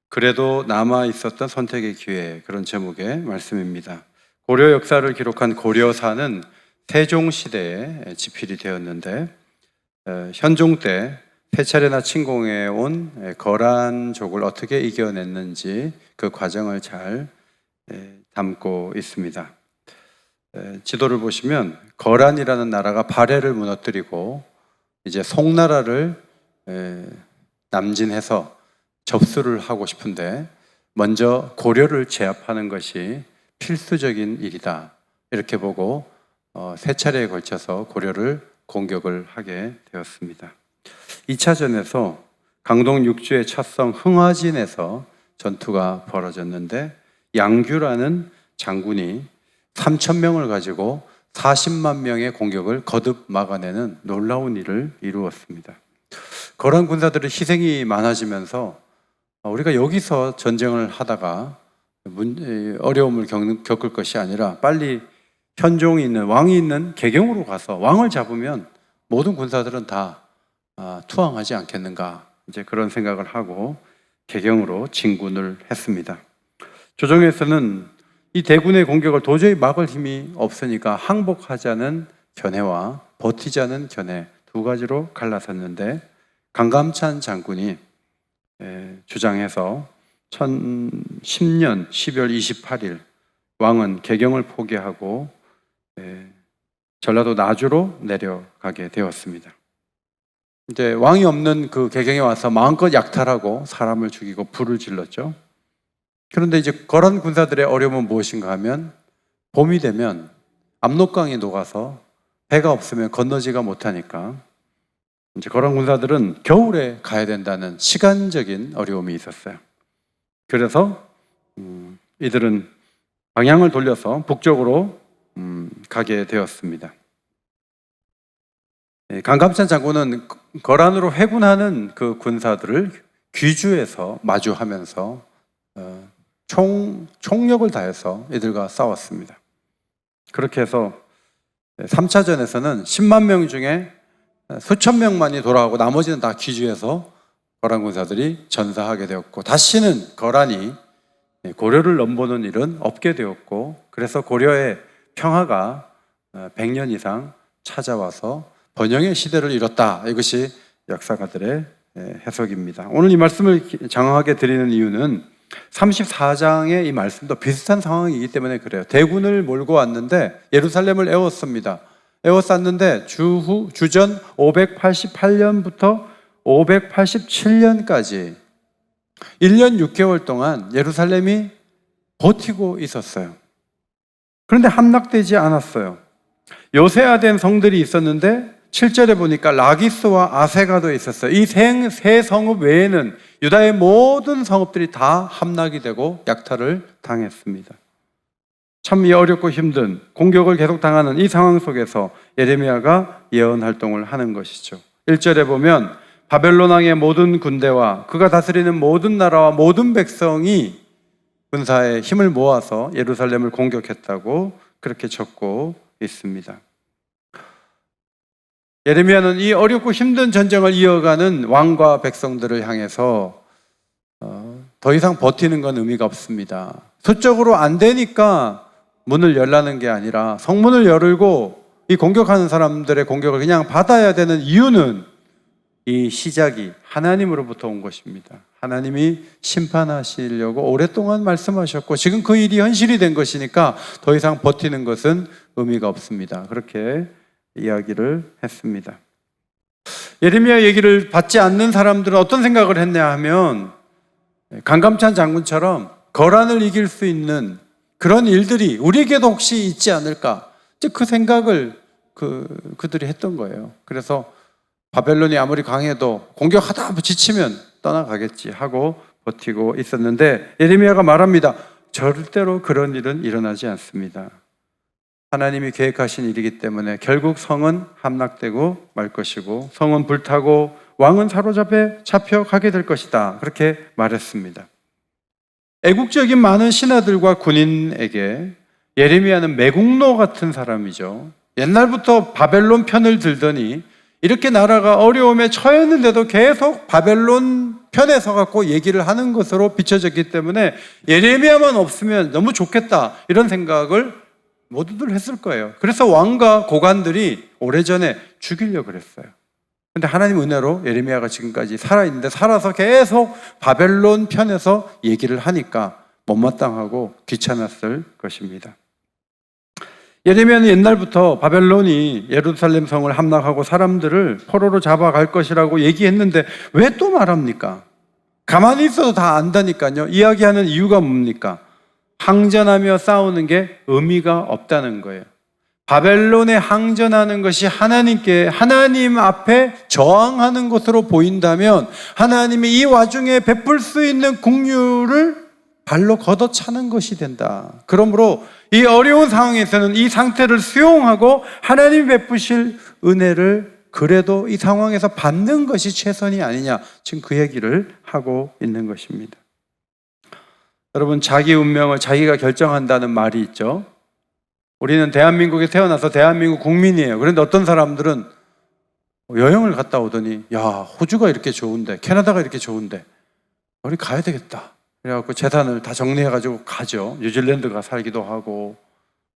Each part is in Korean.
그래도 남아 있었던 선택의 기회, 그런 제목의 말씀입니다. 고려 역사를 기록한 고려사는 세종시대에 집필이 되었는데 현종 때 세 차례나 침공해 온 거란족을 어떻게 이겨냈는지 그 과정을 잘 담고 있습니다. 지도를 보시면 거란이라는 나라가 발해를 무너뜨리고 이제 송나라를 남진해서 접수를 하고 싶은데 먼저 고려를 제압하는 것이 필수적인 일이다, 이렇게 보고 세 차례에 걸쳐서 고려를 공격을 하게 되었습니다. 2차전에서 강동 6주의 첫성 흥화진에서 전투가 벌어졌는데 양규라는 장군이 3,000명을 가지고 40만 명의 공격을 거듭 막아내는 놀라운 일을 이루었습니다. 거란 군사들의 희생이 많아지면서 우리가 여기서 전쟁을 하다가 어려움을 겪을 것이 아니라 빨리 현종이 있는, 왕이 있는 개경으로 가서 왕을 잡으면 모든 군사들은 다 투항하지 않겠는가, 이제 그런 생각을 하고 개경으로 진군을 했습니다. 조정에서는 이 대군의 공격을 도저히 막을 힘이 없으니까 항복하자는 견해와 버티자는 견해 두 가지로 갈라섰는데 강감찬 장군이 주장해서 1010년 12월 28일 왕은 개경을 포기하고 전라도 나주로 내려가게 되었습니다. 이제 왕이 없는 그 개경에 와서 마음껏 약탈하고 사람을 죽이고 불을 질렀죠. 그런데 이제 거란 군사들의 어려움은 무엇인가 하면 봄이 되면 압록강이 녹아서 배가 없으면 건너지가 못하니까 이제 거란 군사들은 겨울에 가야 된다는 시간적인 어려움이 있었어요. 그래서 이들은 방향을 돌려서 북쪽으로 가게 되었습니다. 강감찬 장군은 거란으로 회군하는 그 군사들을 귀주에서 마주하면서 총력을 다해서 이들과 싸웠습니다. 그렇게 해서 3차전에서는 10만 명 중에 수천 명만이 돌아가고 나머지는 다 귀주에서 거란 군사들이 전사하게 되었고, 다시는 거란이 고려를 넘보는 일은 없게 되었고, 그래서 고려의 평화가 100년 이상 찾아와서 번영의 시대를 이뤘다, 이것이 역사가들의 해석입니다. 오늘 이 말씀을 장황하게 드리는 이유는 34장의 이 말씀도 비슷한 상황이기 때문에 그래요. 대군을 몰고 왔는데 예루살렘을 에웠습니다. 에워쌌는데 주전 588년부터 587년까지 1년 6개월 동안 예루살렘이 버티고 있었어요. 그런데 함락되지 않았어요. 요새화된 성들이 있었는데 7절에 보니까 라기스와 아세가도 있었어요. 이 세 성읍 외에는 유다의 모든 성읍들이 다 함락이 되고 약탈을 당했습니다. 참 이 어렵고 힘든 공격을 계속 당하는 이 상황 속에서 예레미야가 예언 활동을 하는 것이죠. 1절에 보면 바벨론 왕의 모든 군대와 그가 다스리는 모든 나라와 모든 백성이 군사의 힘을 모아서 예루살렘을 공격했다고 그렇게 적고 있습니다. 예레미야는 이 어렵고 힘든 전쟁을 이어가는 왕과 백성들을 향해서 더 이상 버티는 건 의미가 없습니다. 수적으로 안 되니까 문을 열라는 게 아니라 성문을 열고 이 공격하는 사람들의 공격을 그냥 받아야 되는 이유는 이 시작이 하나님으로부터 온 것입니다. 하나님이 심판하시려고 오랫동안 말씀하셨고 지금 그 일이 현실이 된 것이니까 더 이상 버티는 것은 의미가 없습니다. 그렇게 이야기를 했습니다. 예레미야 얘기를 받지 않는 사람들은 어떤 생각을 했냐 하면 강감찬 장군처럼 거란을 이길 수 있는 그런 일들이 우리에게도 혹시 있지 않을까, 그 생각을 그들이 했던 거예요. 그래서 바벨론이 아무리 강해도 공격하다 지치면 떠나가겠지 하고 버티고 있었는데 예레미야가 말합니다. 절대로 그런 일은 일어나지 않습니다. 하나님이 계획하신 일이기 때문에 결국 성은 함락되고 말 것이고 성은 불타고 왕은 잡혀가게 될 것이다, 그렇게 말했습니다. 애국적인 많은 신하들과 군인에게 예레미야는 매국노 같은 사람이죠. 옛날부터 바벨론 편을 들더니 이렇게 나라가 어려움에 처했는데도 계속 바벨론 편에 서갖고 얘기를 하는 것으로 비춰졌기 때문에 예레미야만 없으면 너무 좋겠다 이런 생각을 모두들 했을 거예요. 그래서 왕과 고관들이 오래전에 죽이려고 그랬어요. 근데 하나님 은혜로 예레미야가 지금까지 살아있는데 살아서 계속 바벨론 편에서 얘기를 하니까 못마땅하고 귀찮았을 것입니다. 예레미야는 옛날부터 바벨론이 예루살렘 성을 함락하고 사람들을 포로로 잡아갈 것이라고 얘기했는데 왜 또 말합니까? 가만히 있어도 다 안다니까요. 이야기하는 이유가 뭡니까? 항전하며 싸우는 게 의미가 없다는 거예요. 바벨론에 항전하는 것이 하나님 앞에 저항하는 것으로 보인다면 하나님이 이 와중에 베풀 수 있는 긍휼을 발로 걷어차는 것이 된다. 그러므로 이 어려운 상황에서는 이 상태를 수용하고 하나님이 베푸실 은혜를 그래도 이 상황에서 받는 것이 최선이 아니냐, 지금 그 얘기를 하고 있는 것입니다. 여러분, 자기 운명을 자기가 결정한다는 말이 있죠. 우리는 대한민국에 태어나서 대한민국 국민이에요. 그런데 어떤 사람들은 여행을 갔다 오더니 야, 호주가 이렇게 좋은데, 캐나다가 이렇게 좋은데 우리 가야 되겠다. 그래갖고 재산을 다 정리해가지고 가죠. 뉴질랜드가 살기도 하고.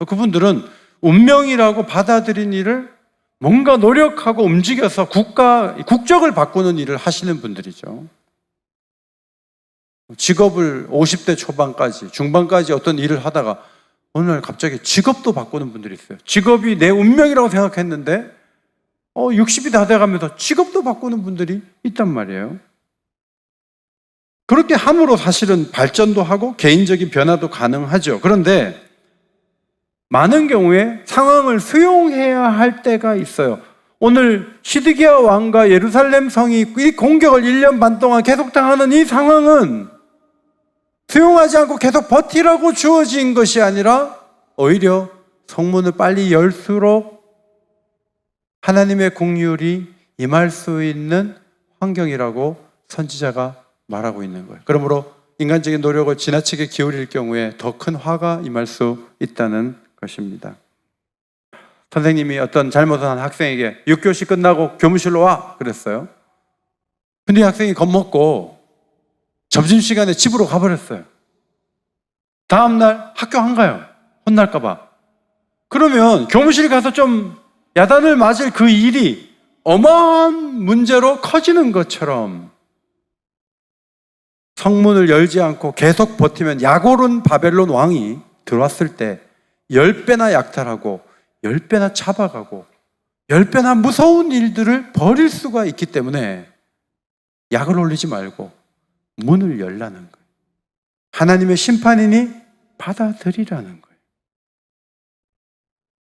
그분들은 운명이라고 받아들인 일을 뭔가 노력하고 움직여서 국적을 바꾸는 일을 하시는 분들이죠. 직업을 50대 초반까지, 중반까지 어떤 일을 하다가 어느 날 갑자기 직업도 바꾸는 분들이 있어요. 직업이 내 운명이라고 생각했는데 60이 다 돼가면서 직업도 바꾸는 분들이 있단 말이에요. 그렇게 함으로 사실은 발전도 하고 개인적인 변화도 가능하죠. 그런데 많은 경우에 상황을 수용해야 할 때가 있어요. 오늘 시드기야 왕과 예루살렘 성이 이 공격을 1년 반 동안 계속 당하는 이 상황은 수용하지 않고 계속 버티라고 주어진 것이 아니라 오히려 성문을 빨리 열수록 하나님의 긍휼이 임할 수 있는 환경이라고 선지자가 말하고 있는 거예요. 그러므로 인간적인 노력을 지나치게 기울일 경우에 더 큰 화가 임할 수 있다는 것입니다. 선생님이 어떤 잘못을 한 학생에게 6교시 끝나고 교무실로 와 그랬어요. 근데 학생이 겁먹고 점심시간에 집으로 가버렸어요. 다음날 학교 안 가요. 혼날까 봐. 그러면 교무실 가서 좀 야단을 맞을 그 일이 어마어마한 문제로 커지는 것처럼 성문을 열지 않고 계속 버티면 약오른 바벨론 왕이 들어왔을 때 10배나 약탈하고 10배나 잡아가고 10배나 무서운 일들을 벌일 수가 있기 때문에 약을 올리지 말고 문을 열라는 거예요. 하나님의 심판이니 받아들이라는 거예요.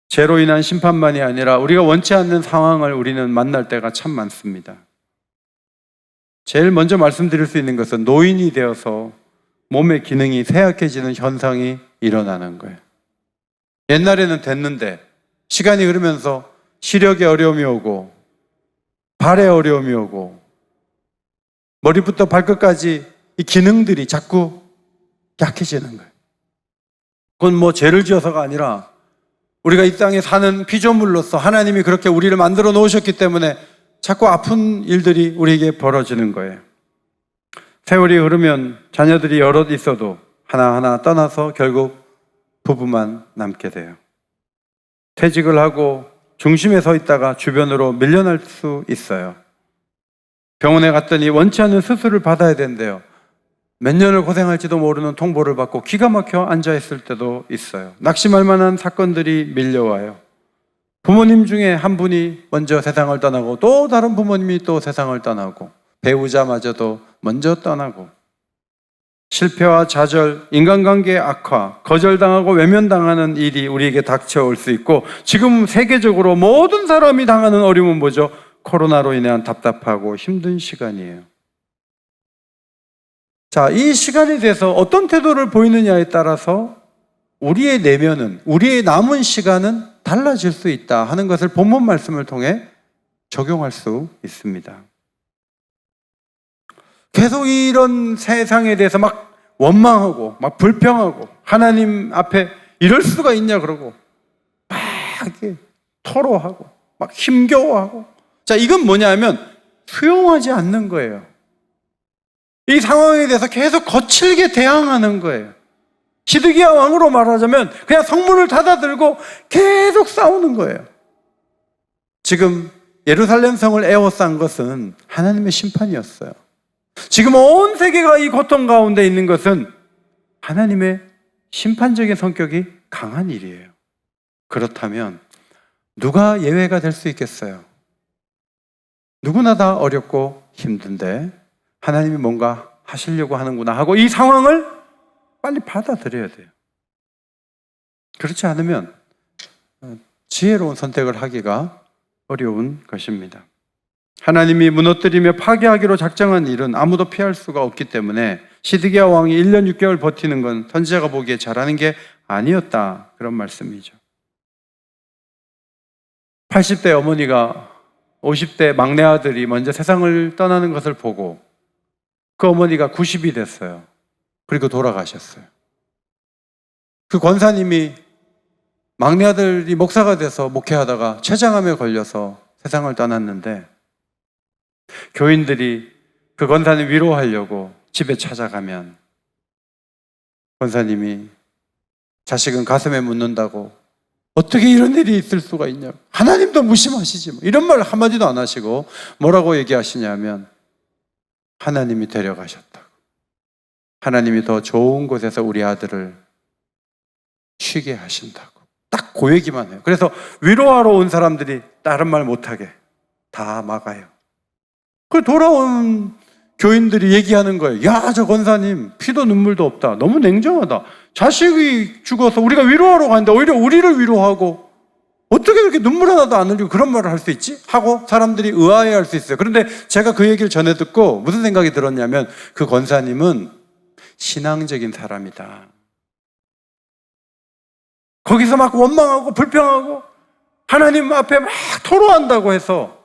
죄로 인한 심판만이 아니라 우리가 원치 않는 상황을 우리는 만날 때가 참 많습니다. 제일 먼저 말씀드릴 수 있는 것은 노인이 되어서 몸의 기능이 쇠약해지는 현상이 일어나는 거예요. 옛날에는 됐는데 시간이 흐르면서 시력에 어려움이 오고 발에 어려움이 오고 머리부터 발끝까지 이 기능들이 자꾸 약해지는 거예요. 그건 뭐 죄를 지어서가 아니라 우리가 이 땅에 사는 피조물로서 하나님이 그렇게 우리를 만들어 놓으셨기 때문에 자꾸 아픈 일들이 우리에게 벌어지는 거예요. 세월이 흐르면 자녀들이 여럿 있어도 하나하나 떠나서 결국 부부만 남게 돼요. 퇴직을 하고 중심에 서 있다가 주변으로 밀려날 수 있어요. 병원에 갔더니 원치 않는 수술을 받아야 된대요. 몇 년을 고생할지도 모르는 통보를 받고 기가 막혀 앉아있을 때도 있어요. 낙심할 만한 사건들이 밀려와요. 부모님 중에 한 분이 먼저 세상을 떠나고 또 다른 부모님이 또 세상을 떠나고 배우자마저도 먼저 떠나고 실패와 좌절, 인간관계의 악화, 거절당하고 외면당하는 일이 우리에게 닥쳐올 수 있고 지금 세계적으로 모든 사람이 당하는 어려움은 뭐죠? 코로나로 인한 답답하고 힘든 시간이에요. 자, 이 시간에 대해서 어떤 태도를 보이느냐에 따라서 우리의 내면은, 우리의 남은 시간은 달라질 수 있다 하는 것을 본문 말씀을 통해 적용할 수 있습니다. 계속 이런 세상에 대해서 막 원망하고 막 불평하고 하나님 앞에 이럴 수가 있냐 그러고 막 이렇게 토로하고 막 힘겨워하고 자, 이건 뭐냐면 수용하지 않는 거예요. 이 상황에 대해서 계속 거칠게 대항하는 거예요. 시드기야 왕으로 말하자면 그냥 성문을 닫아들고 계속 싸우는 거예요. 지금 예루살렘 성을 에워싼 것은 하나님의 심판이었어요. 지금 온 세계가 이 고통 가운데 있는 것은 하나님의 심판적인 성격이 강한 일이에요. 그렇다면 누가 예외가 될 수 있겠어요? 누구나 다 어렵고 힘든데 하나님이 뭔가 하시려고 하는구나 하고 이 상황을 빨리 받아들여야 돼요. 그렇지 않으면 지혜로운 선택을 하기가 어려운 것입니다. 하나님이 무너뜨리며 파괴하기로 작정한 일은 아무도 피할 수가 없기 때문에 시드기야 왕이 1년 6개월 버티는 건 선지자가 보기에 잘하는 게 아니었다, 그런 말씀이죠. 80대 어머니가 50대 막내 아들이 먼저 세상을 떠나는 것을 보고 그 어머니가 90이 됐어요. 그리고 돌아가셨어요. 그 권사님이 막내 아들이 목사가 돼서 목회하다가 췌장암에 걸려서 세상을 떠났는데 교인들이 그 권사님 위로하려고 집에 찾아가면 권사님이 자식은 가슴에 묻는다고 어떻게 이런 일이 있을 수가 있냐고, 하나님도 무심하시지 뭐, 이런 말 한마디도 안 하시고 뭐라고 얘기하시냐면 하나님이 데려가셨다고, 하나님이 더 좋은 곳에서 우리 아들을 쉬게 하신다고 딱 그 얘기만 해요. 그래서 위로하러 온 사람들이 다른 말 못하게 다 막아요. 그 돌아온 교인들이 얘기하는 거예요. 야, 저 권사님 피도 눈물도 없다, 너무 냉정하다, 자식이 죽어서 우리가 위로하러 가는데 오히려 우리를 위로하고 어떻게 그렇게 눈물 하나도 안 흘리고 그런 말을 할 수 있지? 하고 사람들이 의아해할 수 있어요. 그런데 제가 그 얘기를 전해 듣고 무슨 생각이 들었냐면 그 권사님은 신앙적인 사람이다. 거기서 막 원망하고 불평하고 하나님 앞에 막 토로한다고 해서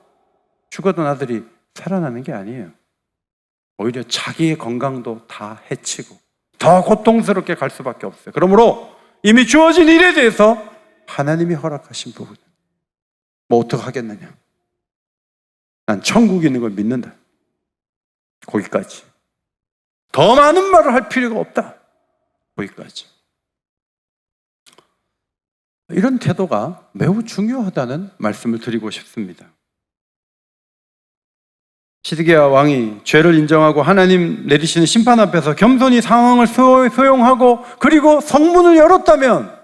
죽었던 아들이 살아나는 게 아니에요. 오히려 자기의 건강도 다 해치고 더 고통스럽게 갈 수밖에 없어요. 그러므로 이미 주어진 일에 대해서 하나님이 허락하신 부분, 뭐 어떻게 하겠느냐, 난 천국에 있는 걸 믿는다, 거기까지. 더 많은 말을 할 필요가 없다, 거기까지. 이런 태도가 매우 중요하다는 말씀을 드리고 싶습니다. 시드기야 왕이 죄를 인정하고 하나님 내리시는 심판 앞에서 겸손히 상황을 수용하고 그리고 성문을 열었다면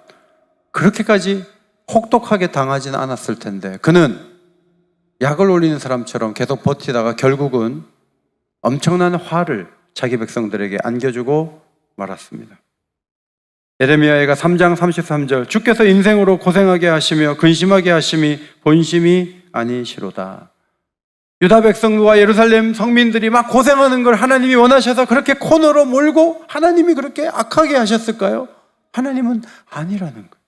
그렇게까지 혹독하게 당하지는 않았을 텐데 그는 약을 올리는 사람처럼 계속 버티다가 결국은 엄청난 화를 자기 백성들에게 안겨주고 말았습니다. 예레미야가 3장 33절, 주께서 인생으로 고생하게 하시며 근심하게 하심이 본심이 아니시로다. 유다 백성과 예루살렘 성민들이 막 고생하는 걸 하나님이 원하셔서 그렇게 코너로 몰고 하나님이 그렇게 악하게 하셨을까요? 하나님은 아니라는 거예요.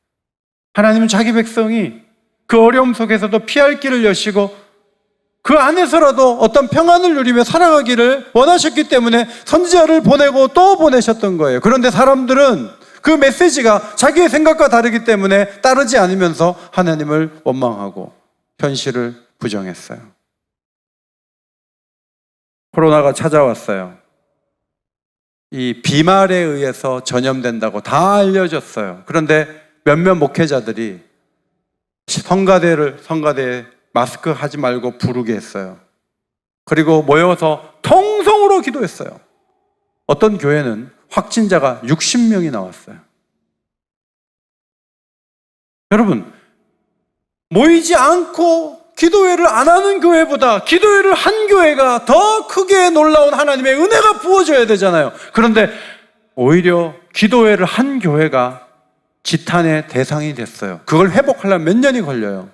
하나님은 자기 백성이 그 어려움 속에서도 피할 길을 여시고 그 안에서라도 어떤 평안을 누리며 살아가기를 원하셨기 때문에 선지자를 보내고 또 보내셨던 거예요. 그런데 사람들은 그 메시지가 자기의 생각과 다르기 때문에 따르지 않으면서 하나님을 원망하고 현실을 부정했어요. 코로나가 찾아왔어요. 이 비말에 의해서 전염된다고 다 알려졌어요. 그런데 몇몇 목회자들이 성가대에 마스크 하지 말고 부르게 했어요. 그리고 모여서 통성으로 기도했어요. 어떤 교회는 확진자가 60명이 나왔어요. 여러분, 모이지 않고 기도회를 안 하는 교회보다 기도회를 한 교회가 더 크게 놀라운 하나님의 은혜가 부어져야 되잖아요. 그런데 오히려 기도회를 한 교회가 지탄의 대상이 됐어요. 그걸 회복하려면 몇 년이 걸려요.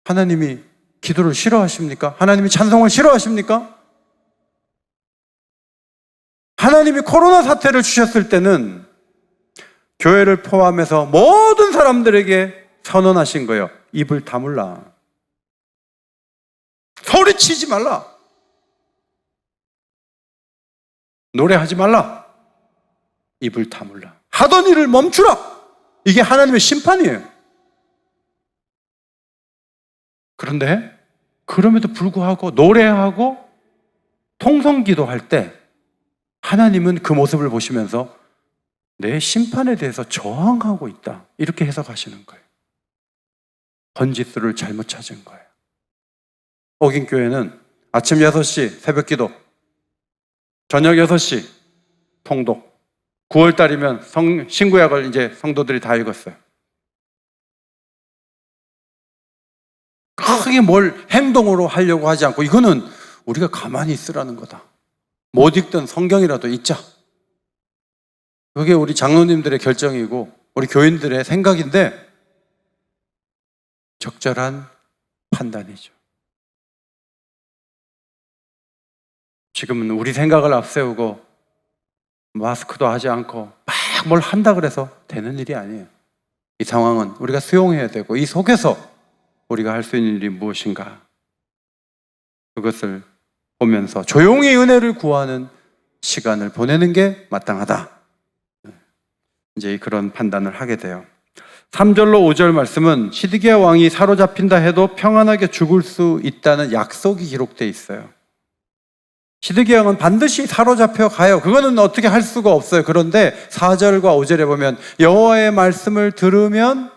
하나님이 기도를 싫어하십니까? 하나님이 찬송을 싫어하십니까? 하나님이 코로나 사태를 주셨을 때는 교회를 포함해서 모든 사람들에게 선언하신 거예요. 입을 다물라. 소리치지 말라. 노래하지 말라. 입을 다물라. 하던 일을 멈추라. 이게 하나님의 심판이에요. 그런데 그럼에도 불구하고 노래하고 통성기도 할 때 하나님은 그 모습을 보시면서 내 심판에 대해서 저항하고 있다, 이렇게 해석하시는 거예요. 번지수를 잘못 찾은 거예요. 옥인교회는 아침 6시 새벽기도, 저녁 6시 통독, 9월달이면 신구약을 이제 성도들이 다 읽었어요. 크게 뭘 행동으로 하려고 하지 않고, 이거는 우리가 가만히 있으라는 거다. 못 읽던 성경이라도 읽자. 그게 우리 장로님들의 결정이고 우리 교인들의 생각인데 적절한 판단이죠. 지금은 우리 생각을 앞세우고 마스크도 하지 않고 막 뭘 한다 그래서 되는 일이 아니에요. 이 상황은 우리가 수용해야 되고, 이 속에서 우리가 할 수 있는 일이 무엇인가, 그것을 보면서 조용히 은혜를 구하는 시간을 보내는 게 마땅하다. 이제 그런 판단을 하게 돼요. 3절로 5절 말씀은 시드기야 왕이 사로잡힌다 해도 평안하게 죽을 수 있다는 약속이 기록되어 있어요. 시드기야 왕은 반드시 사로잡혀 가요. 그거는 어떻게 할 수가 없어요. 그런데 4절과 5절에 보면 여호와의 말씀을 들으면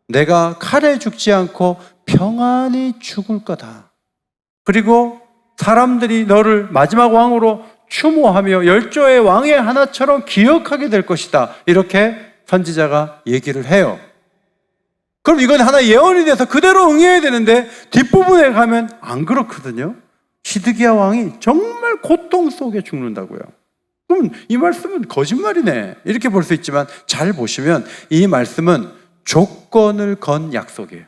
내가 칼에 죽지 않고 평안히 죽을 거다. 그리고 사람들이 너를 마지막 왕으로 추모하며 열조의 왕의 하나처럼 기억하게 될 것이다. 이렇게 선지자가 얘기를 해요. 그럼 이건 하나의 예언이 돼서 그대로 응해야 되는데 뒷부분에 가면 안 그렇거든요. 시드기야 왕이 정말 고통 속에 죽는다고요. 그럼 이 말씀은 거짓말이네, 이렇게 볼 수 있지만 잘 보시면 이 말씀은 조건을 건 약속이에요.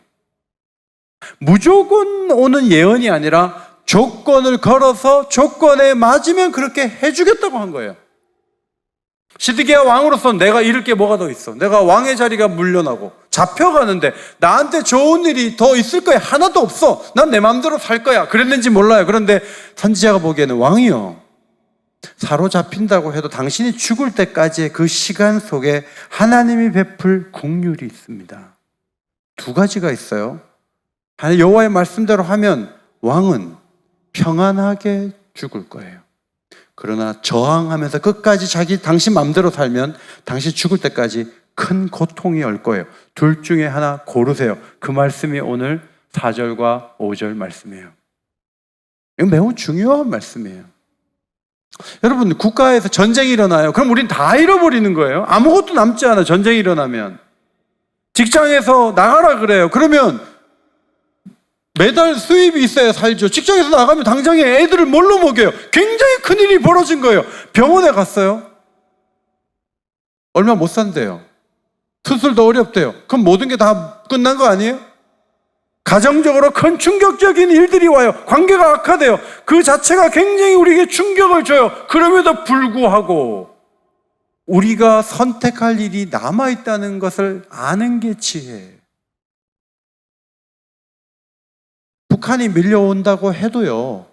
무조건 오는 예언이 아니라 조건을 걸어서 조건에 맞으면 그렇게 해주겠다고 한 거예요. 시드기야 왕으로서 내가 잃을 게 뭐가 더 있어? 내가 왕의 자리가 물려나고 잡혀가는데 나한테 좋은 일이 더 있을 거야? 하나도 없어. 난 내 마음대로 살 거야. 그랬는지 몰라요. 그런데 선지자가 보기에는 왕이요, 사로잡힌다고 해도 당신이 죽을 때까지의 그 시간 속에 하나님이 베풀 긍휼이 있습니다. 두 가지가 있어요. 여호와의 말씀대로 하면 왕은 평안하게 죽을 거예요. 그러나 저항하면서 끝까지 당신 마음대로 살면 당신 죽을 때까지 큰 고통이 올 거예요. 둘 중에 하나 고르세요. 그 말씀이 오늘 4절과 5절 말씀이에요. 이거 매우 중요한 말씀이에요. 여러분, 국가에서 전쟁이 일어나요. 그럼 우린 다 잃어버리는 거예요. 아무것도 남지 않아. 전쟁이 일어나면. 직장에서 나가라 그래요. 그러면 매달 수입이 있어야 살죠. 직장에서 나가면 당장에 애들을 뭘로 먹여요? 굉장히 큰일이 벌어진 거예요. 병원에 갔어요. 얼마 못 산대요. 수술도 어렵대요. 그럼 모든 게 다 끝난 거 아니에요? 가정적으로 큰 충격적인 일들이 와요. 관계가 악화돼요. 그 자체가 굉장히 우리에게 충격을 줘요. 그럼에도 불구하고 우리가 선택할 일이 남아있다는 것을 아는 게 지혜예요. 북한이 밀려온다고 해도요,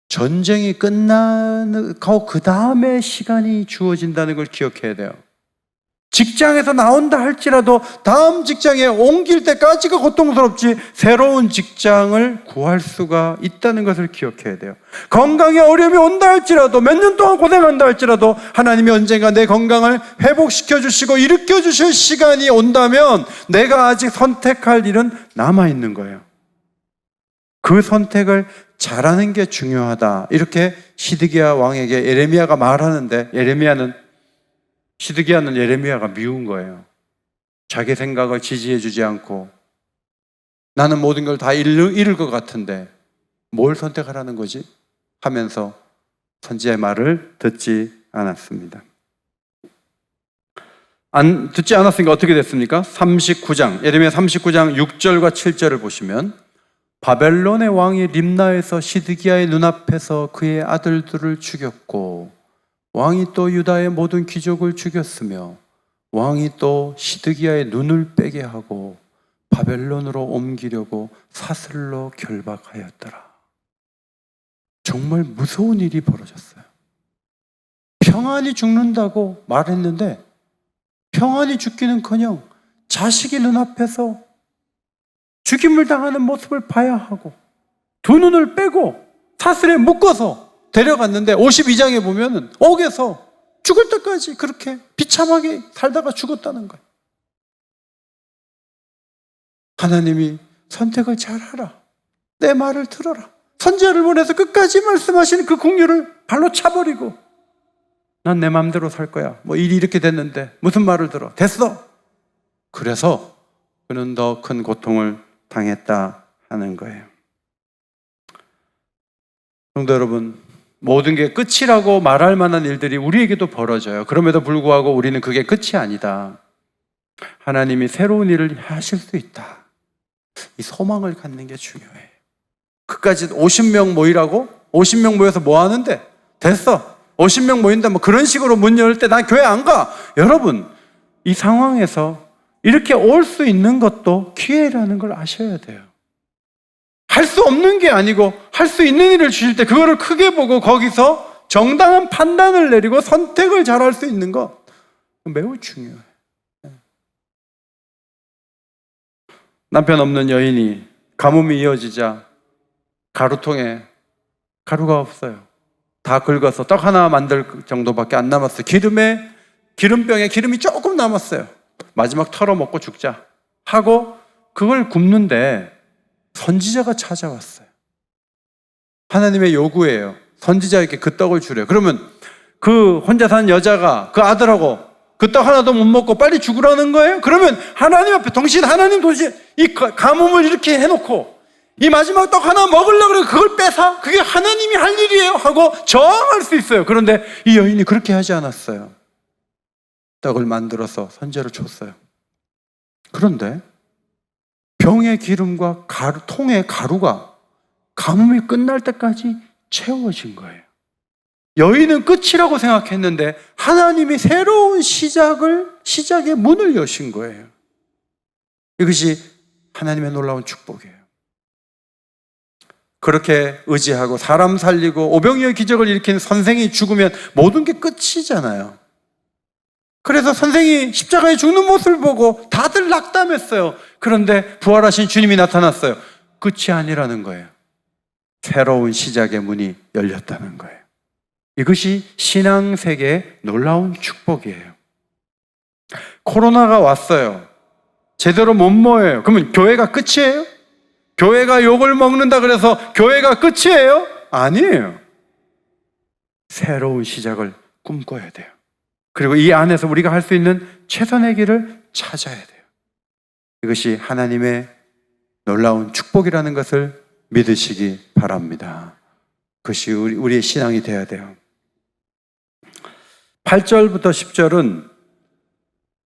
전쟁이 끝나고 그 다음에 시간이 주어진다는 걸 기억해야 돼요. 직장에서 나온다 할지라도 다음 직장에 옮길 때까지가 고통스럽지 새로운 직장을 구할 수가 있다는 것을 기억해야 돼요. 건강에 어려움이 온다 할지라도, 몇 년 동안 고생한다 할지라도 하나님이 언젠가 내 건강을 회복시켜 주시고 일으켜 주실 시간이 온다면 내가 아직 선택할 일은 남아있는 거예요. 그 선택을 잘하는 게 중요하다. 이렇게 시드기야 왕에게 예레미야가 말하는데, 시드기야는 예레미야가 미운 거예요. 자기 생각을 지지해 주지 않고 나는 모든 걸 다 잃을 것 같은데 뭘 선택하라는 거지? 하면서 선지자의 말을 듣지 않았습니다. 듣지 않았으니까 어떻게 됐습니까? 39장, 예레미야 39장 6절과 7절을 보시면 바벨론의 왕이 림나에서 시드기야의 눈앞에서 그의 아들들을 죽였고 왕이 또 유다의 모든 귀족을 죽였으며 왕이 또 시드기야의 눈을 빼게 하고 바벨론으로 옮기려고 사슬로 결박하였더라. 정말 무서운 일이 벌어졌어요. 평안히 죽는다고 말했는데 평안히 죽기는커녕 자식이 눈앞에서 죽임을 당하는 모습을 봐야 하고 두 눈을 빼고 사슬에 묶어서 데려갔는데 52장에 보면은 옥에서 죽을 때까지 그렇게 비참하게 살다가 죽었다는 거예요. 하나님이 선택을 잘하라. 내 말을 들어라. 선지자를 보내서 끝까지 말씀하시는 그 긍휼을 발로 차버리고 난 내 마음대로 살 거야. 뭐 일이 이렇게 됐는데 무슨 말을 들어. 됐어. 그래서 그는 더 큰 고통을 당했다 하는 거예요. 성도 여러분, 모든 게 끝이라고 말할 만한 일들이 우리에게도 벌어져요. 그럼에도 불구하고 우리는 그게 끝이 아니다. 하나님이 새로운 일을 하실 수 있다. 이 소망을 갖는 게 중요해요. 그까지 50명 모이라고? 50명 모여서 뭐 하는데? 됐어. 50명 모인다. 뭐 그런 식으로 문 열 때 난 교회 안 가. 여러분, 이 상황에서 이렇게 올 수 있는 것도 기회라는 걸 아셔야 돼요. 할 수 없는 게 아니고 할 수 있는 일을 주실 때 그거를 크게 보고 거기서 정당한 판단을 내리고 선택을 잘할 수 있는 것 매우 중요해요. 남편 없는 여인이 가뭄이 이어지자 가루통에 가루가 없어요. 다 긁어서 떡 하나 만들 정도밖에 안 남았어요. 기름병에 기름이 조금 남았어요. 마지막 털어먹고 죽자 하고 그걸 굽는데 선지자가 찾아왔어요. 하나님의 요구예요. 선지자에게 그 떡을 주래요. 그러면 그 혼자 산 여자가 그 아들하고 그 떡 하나도 못 먹고 빨리 죽으라는 거예요? 그러면 하나님 앞에 하나님 동시에 이 가뭄을 이렇게 해놓고 이 마지막 떡 하나 먹으려고 그래 그걸 뺏어? 그게 하나님이 할 일이에요 하고 저항할 수 있어요. 그런데 이 여인이 그렇게 하지 않았어요. 떡을 만들어서 선지자를 줬어요. 그런데 병의 기름과 통의 가루가 가뭄이 끝날 때까지 채워진 거예요. 여인은 끝이라고 생각했는데 하나님이 새로운 시작의 문을 여신 거예요. 이것이 하나님의 놀라운 축복이에요. 그렇게 의지하고 사람 살리고 오병이어 기적을 일으킨 선생이 죽으면 모든 게 끝이잖아요. 그래서 선생이 십자가에 죽는 모습을 보고 다들 낙담했어요. 그런데 부활하신 주님이 나타났어요. 끝이 아니라는 거예요. 새로운 시작의 문이 열렸다는 거예요. 이것이 신앙세계의 놀라운 축복이에요. 코로나가 왔어요. 제대로 못 모여요. 그러면 교회가 끝이에요? 교회가 욕을 먹는다 그래서 교회가 끝이에요? 아니에요. 새로운 시작을 꿈꿔야 돼요. 그리고 이 안에서 우리가 할 수 있는 최선의 길을 찾아야 돼요. 이것이 하나님의 놀라운 축복이라는 것을 믿으시기 바랍니다. 그것이 우리의 신앙이 되어야 돼요. 8절부터 10절은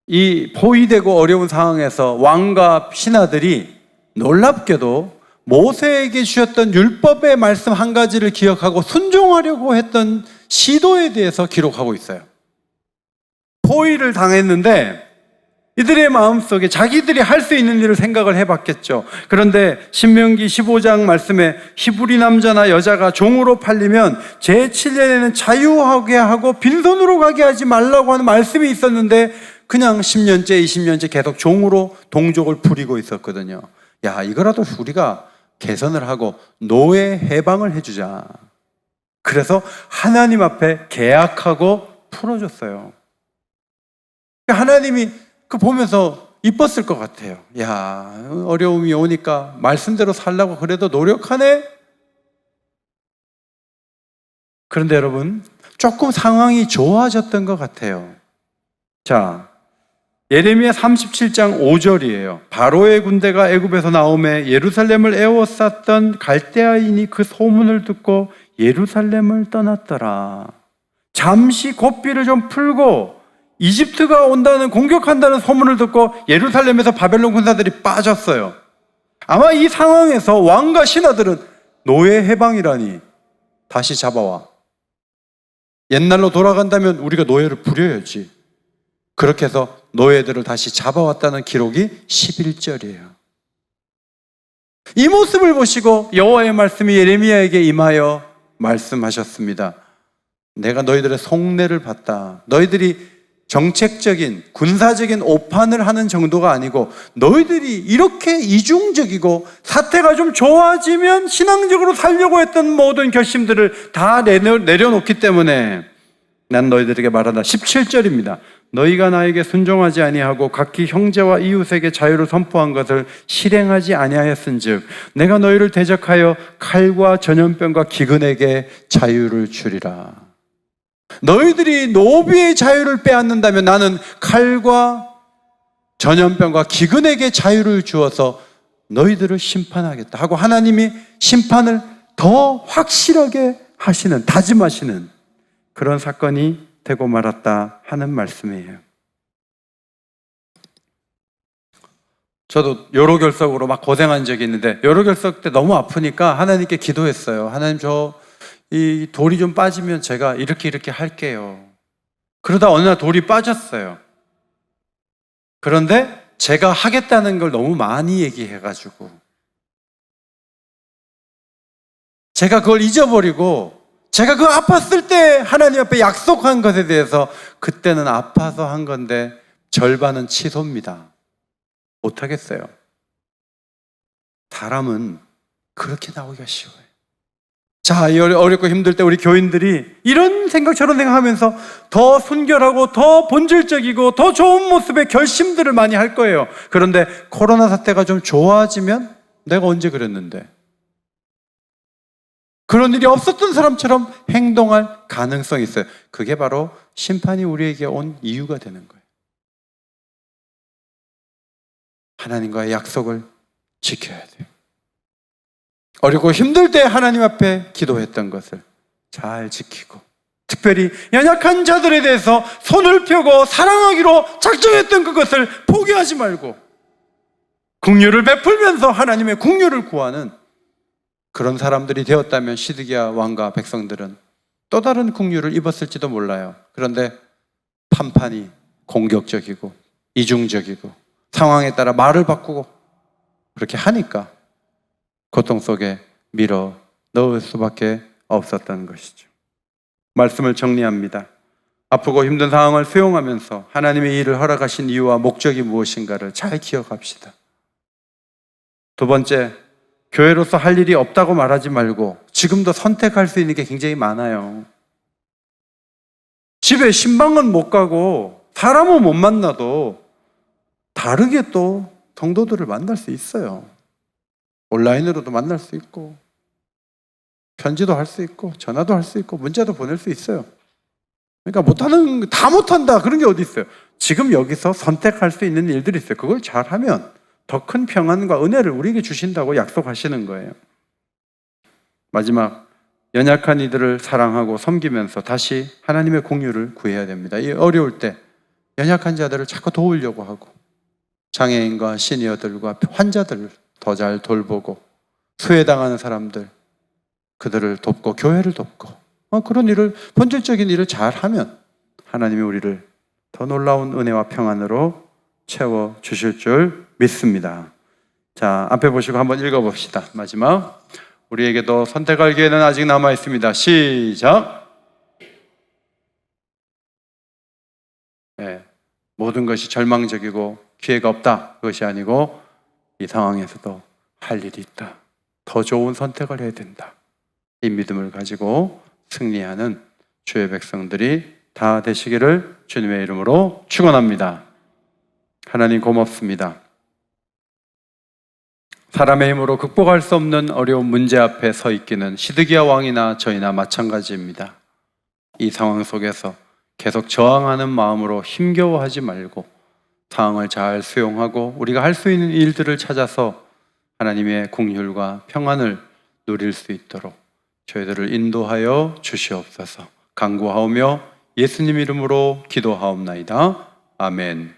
이 포위되고 어려운 상황에서 왕과 신하들이 놀랍게도 모세에게 주셨던 율법의 말씀 한 가지를 기억하고 순종하려고 했던 시도에 대해서 기록하고 있어요. 포위를 당했는데 이들의 마음속에 자기들이 할 수 있는 일을 생각을 해봤겠죠. 그런데 신명기 15장 말씀에 히브리 남자나 여자가 종으로 팔리면 제7년에는 자유하게 하고 빈손으로 가게 하지 말라고 하는 말씀이 있었는데 그냥 10년째 20년째 계속 종으로 동족을 부리고 있었거든요. 야, 이거라도 우리가 개선을 하고 노예 해방을 해주자. 그래서 하나님 앞에 계약하고 풀어줬어요. 하나님이 그 보면서 이뻤을 것 같아요. 야, 어려움이 오니까 말씀대로 살려고 그래도 노력하네? 그런데 여러분, 조금 상황이 좋아졌던 것 같아요. 자, 예레미야 37장 5절이에요. 바로의 군대가 애굽에서 나오매 예루살렘을 에워쌌던 갈대아인이 그 소문을 듣고 예루살렘을 떠났더라. 잠시 고삐를 좀 풀고 이집트가 온다는 공격한다는 소문을 듣고 예루살렘에서 바벨론 군사들이 빠졌어요. 아마 이 상황에서 왕과 신하들은 노예 해방이라니 다시 잡아와. 옛날로 돌아간다면 우리가 노예를 부려야지. 그렇게 해서 노예들을 다시 잡아왔다는 기록이 11절이에요. 이 모습을 보시고 여호와의 말씀이 예레미야에게 임하여 말씀하셨습니다. 내가 너희들의 속내를 봤다. 너희들이 정책적인 군사적인 오판을 하는 정도가 아니고 너희들이 이렇게 이중적이고 사태가 좀 좋아지면 신앙적으로 살려고 했던 모든 결심들을 다 내려놓기 때문에 난 너희들에게 말한다. 17절입니다. 너희가 나에게 순종하지 아니하고 각기 형제와 이웃에게 자유를 선포한 것을 실행하지 아니하였은즉 내가 너희를 대적하여 칼과 전염병과 기근에게 자유를 주리라. 너희들이 노비의 자유를 빼앗는다면 나는 칼과 전염병과 기근에게 자유를 주어서 너희들을 심판하겠다 하고 하나님이 심판을 더 확실하게 하시는, 다짐하시는 그런 사건이 되고 말았다 하는 말씀이에요. 저도 요로결석으로 막 고생한 적이 있는데 요로결석 때 너무 아프니까 하나님께 기도했어요. 하나님, 이 돌이 좀 빠지면 제가 이렇게 할게요. 그러다 어느 날 돌이 빠졌어요. 그런데 제가 하겠다는 걸 너무 많이 얘기해가지고 제가 그걸 잊어버리고 제가 그 아팠을 때 하나님 앞에 약속한 것에 대해서 그때는 아파서 한 건데 절반은 취소입니다. 못하겠어요. 사람은 그렇게 나오기가 쉬워요. 자, 이 어렵고 힘들 때 우리 교인들이 이런 생각 저런 생각하면서 더 순결하고 더 본질적이고 더 좋은 모습의 결심들을 많이 할 거예요. 그런데 코로나 사태가 좀 좋아지면 내가 언제 그랬는데 그런 일이 없었던 사람처럼 행동할 가능성이 있어요. 그게 바로 심판이 우리에게 온 이유가 되는 거예요. 하나님과의 약속을 지켜야 돼요. 어렵고 힘들 때 하나님 앞에 기도했던 것을 잘 지키고 특별히 연약한 자들에 대해서 손을 펴고 사랑하기로 작정했던 그것을 포기하지 말고 긍휼을 베풀면서 하나님의 긍휼을 구하는 그런 사람들이 되었다면 시드기야 왕과 백성들은 또 다른 긍휼을 입었을지도 몰라요. 그런데 판판이 공격적이고 이중적이고 상황에 따라 말을 바꾸고 그렇게 하니까 고통 속에 밀어 넣을 수밖에 없었던 것이죠. 말씀을 정리합니다. 아프고 힘든 상황을 수용하면서 하나님의 일을 허락하신 이유와 목적이 무엇인가를 잘 기억합시다. 두 번째, 교회로서 할 일이 없다고 말하지 말고 지금도 선택할 수 있는 게 굉장히 많아요. 집에 신방은 못 가고 사람은 못 만나도 다르게 또 성도들을 만날 수 있어요. 온라인으로도 만날 수 있고 편지도 할 수 있고 전화도 할 수 있고 문자도 보낼 수 있어요. 그러니까 다 못한다 그런 게 어디 있어요. 지금 여기서 선택할 수 있는 일들이 있어요. 그걸 잘하면 더 큰 평안과 은혜를 우리에게 주신다고 약속하시는 거예요. 마지막, 연약한 이들을 사랑하고 섬기면서 다시 하나님의 공유를 구해야 됩니다. 이 어려울 때 연약한 자들을 자꾸 도우려고 하고 장애인과 시니어들과 환자들을 더 잘 돌보고 수혜당하는 사람들 그들을 돕고 교회를 돕고 그런 일을 본질적인 일을 잘하면 하나님이 우리를 더 놀라운 은혜와 평안으로 채워주실 줄 믿습니다. 자, 앞에 보시고 한번 읽어봅시다. 마지막, 우리에게도 선택할 기회는 아직 남아있습니다. 시작. 네, 모든 것이 절망적이고 기회가 없다 그것이 아니고 이 상황에서도 할 일이 있다. 더 좋은 선택을 해야 된다. 이 믿음을 가지고 승리하는 주의 백성들이 다 되시기를 주님의 이름으로 축원합니다. 하나님 고맙습니다. 사람의 힘으로 극복할 수 없는 어려운 문제 앞에 서 있기는 시드기야 왕이나 저희나 마찬가지입니다. 이 상황 속에서 계속 저항하는 마음으로 힘겨워하지 말고 상황을 잘 수용하고 우리가 할 수 있는 일들을 찾아서 하나님의 긍휼과 평안을 누릴 수 있도록 저희들을 인도하여 주시옵소서. 간구하오며 예수님 이름으로 기도하옵나이다. 아멘.